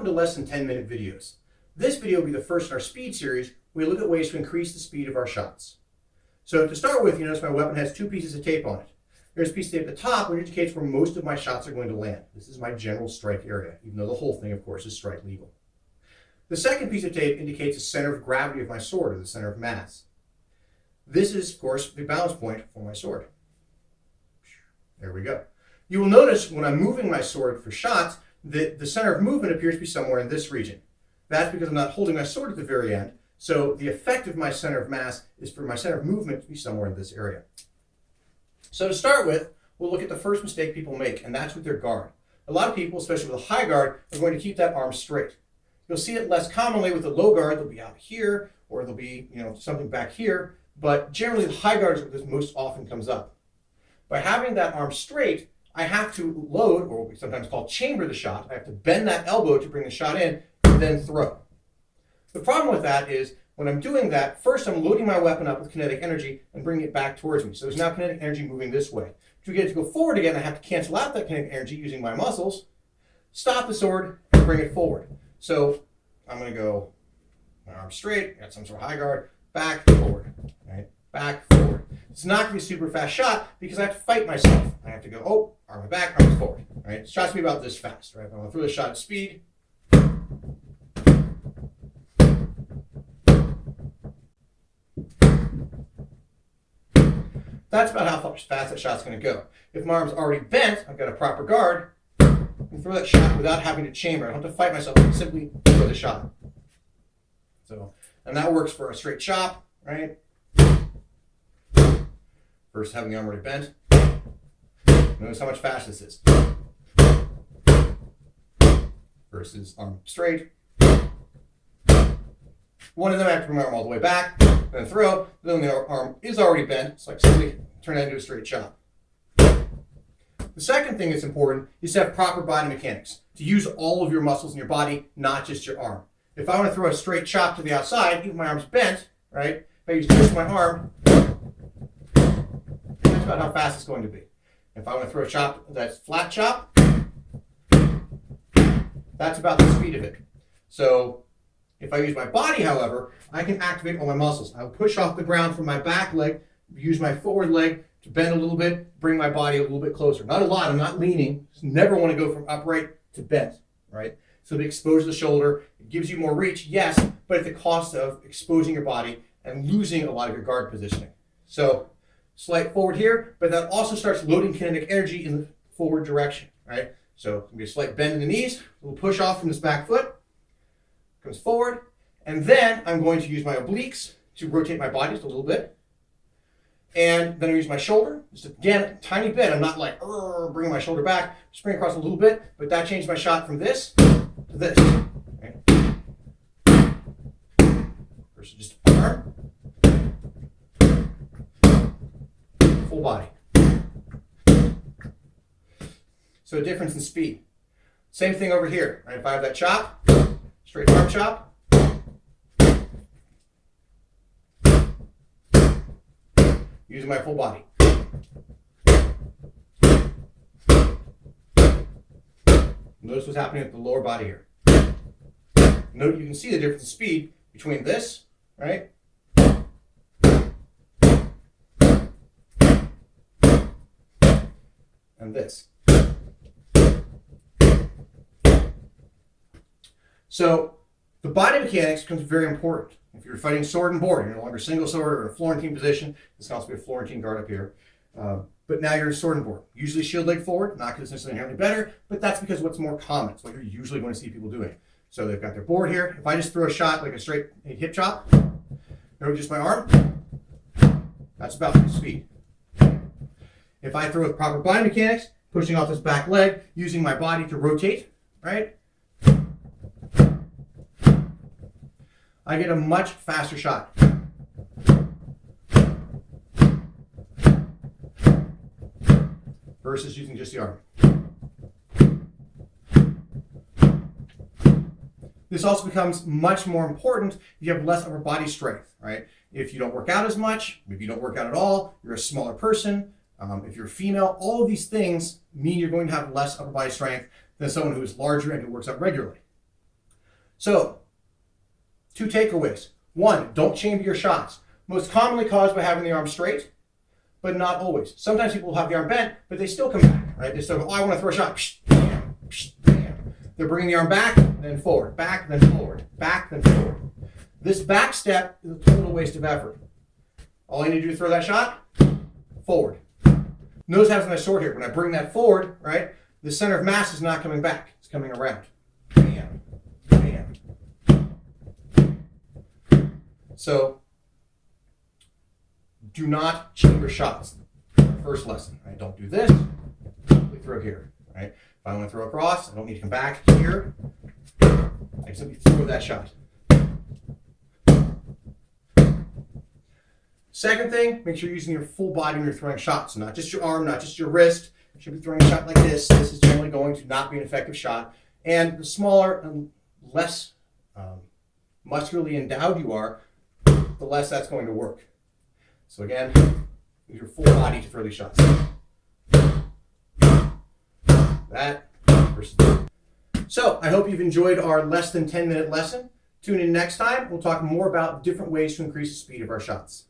welcome to less than 10-minute videos. This video will be the first in our speed series where we look at ways to increase the speed of our shots. So to start with, you notice my weapon has two pieces of tape on it. There's a piece of tape at the top which indicates where most of my shots are going to land. This is my general strike area, even though the whole thing, of course, is strike legal. The second piece of tape indicates the center of gravity of my sword, or the center of mass. This is, of course, the balance point for my sword. There we go. You will notice when I'm moving my sword for shots that the center of movement appears to be somewhere in this region. That's because I'm not holding my sword at the very end, so the effect of my center of mass is for my center of movement to be somewhere in this area. So to start with, we'll look at the first mistake people make, and that's with their guard. A lot of people, especially with a high guard, are going to keep that arm straight. You'll see it less commonly with a low guard. They'll be out here, or they'll be, something back here, but generally the high guard is what this most often comes up. By having that arm straight, I have to load, or what we sometimes call chamber the shot. I have to bend that elbow to bring the shot in and then throw. The problem with that is when I'm doing that, first I'm loading my weapon up with kinetic energy and bringing it back towards me. So there's now kinetic energy moving this way. To get it to go forward again, I have to cancel out that kinetic energy using my muscles, stop the sword, and bring it forward. So I'm going to go, my arm straight, got some sort of high guard, back, forward, right? Back, forward. It's not going to be a super fast shot because I have to fight myself. I have to go, oh, arm back, arm forward, right? Shot's going to be about this fast, right? If I want to throw the shot at speed, that's about how fast that shot's going to go. If my arm's already bent, I've got a proper guard, I can throw that shot without having to chamber. I don't have to fight myself, I can simply throw the shot. So, and that works for a straight chop, right? First, having the arm already bent. Notice how much faster this is. Versus arm straight. One of them, I have to bring my arm all the way back, then throw. Then the arm is already bent, so I can simply turn that into a straight chop. The second thing that's important is to have proper body mechanics. To use all of your muscles in your body, not just your arm. If I want to throw a straight chop to the outside, even if my arm's bent, right? If I use just my arm, that's about how fast it's going to be. If I want to throw a chop that's flat chop, that's about the speed of it. So if I use my body, however, I can activate all my muscles. I'll push off the ground from my back leg, use my forward leg to bend a little bit, bring my body a little bit closer. Not a lot, I'm not leaning. Just never want to go from upright to bent, right? So to expose the shoulder, it gives you more reach, yes, but at the cost of exposing your body and losing a lot of your guard positioning. So slight forward here, but that also starts loading kinetic energy in the forward direction, right? So it's going to be a slight bend in the knees, a little push off from this back foot, comes forward, and then I'm going to use my obliques to rotate my body just a little bit. And then I use my shoulder, just again, a tiny bit. I'm not like, bringing my shoulder back, just bring it across a little bit, but that changed my shot from this to this. Okay? Versus just arm, full body. So a difference in speed. Same thing over here, right? If I have that chop, straight arm chop, using my full body. Notice what's happening at the lower body here. Note you can see the difference in speed between this, right? And this. So the body mechanics becomes very important. If you're fighting sword and board, you're no longer single sword or a Florentine position. This can also be a Florentine guard up here. But now you're sword and board. Usually shield leg forward, not because it's necessarily inherently better, but that's because what's more common. It's what you're usually going to see people doing. So they've got their board here. If I just throw a shot like a straight hip chop, or just my arm, that's about the speed. If I throw with proper body mechanics, pushing off this back leg, using my body to rotate, right? I get a much faster shot. Versus using just the arm. This also becomes much more important if you have less upper body strength, right? If you don't work out as much, maybe you don't work out at all, you're a smaller person, if you're female, all of these things mean you're going to have less upper body strength than someone who is larger and who works out regularly. So, 2 takeaways. 1, don't chamber your shots. Most commonly caused by having the arm straight, but not always. Sometimes people will have the arm bent, but they still come back, right? They still go, oh, I want to throw a shot. Psh, bam, psh, bam. They're bringing the arm back, then forward, back, then forward, back, then forward. This back step is a total waste of effort. All I need to do to throw that shot, forward. Notice how it's my sword here. When I bring that forward, right, the center of mass is not coming back. It's coming around. Bam, bam. So, do not chamber shots. First lesson, right? Don't do this. We throw here, right? If I want to throw across, I don't need to come back here. I can simply throw that shot. Second thing, make sure you're using your full body when you're throwing shots, not just your arm, not just your wrist. You should be throwing a shot like this. This is generally going to not be an effective shot. And the smaller and less muscularly endowed you are, the less that's going to work. So again, use your full body to throw these shots. That versus that. So I hope you've enjoyed our less than 10-minute lesson. Tune in next time. We'll talk more about different ways to increase the speed of our shots.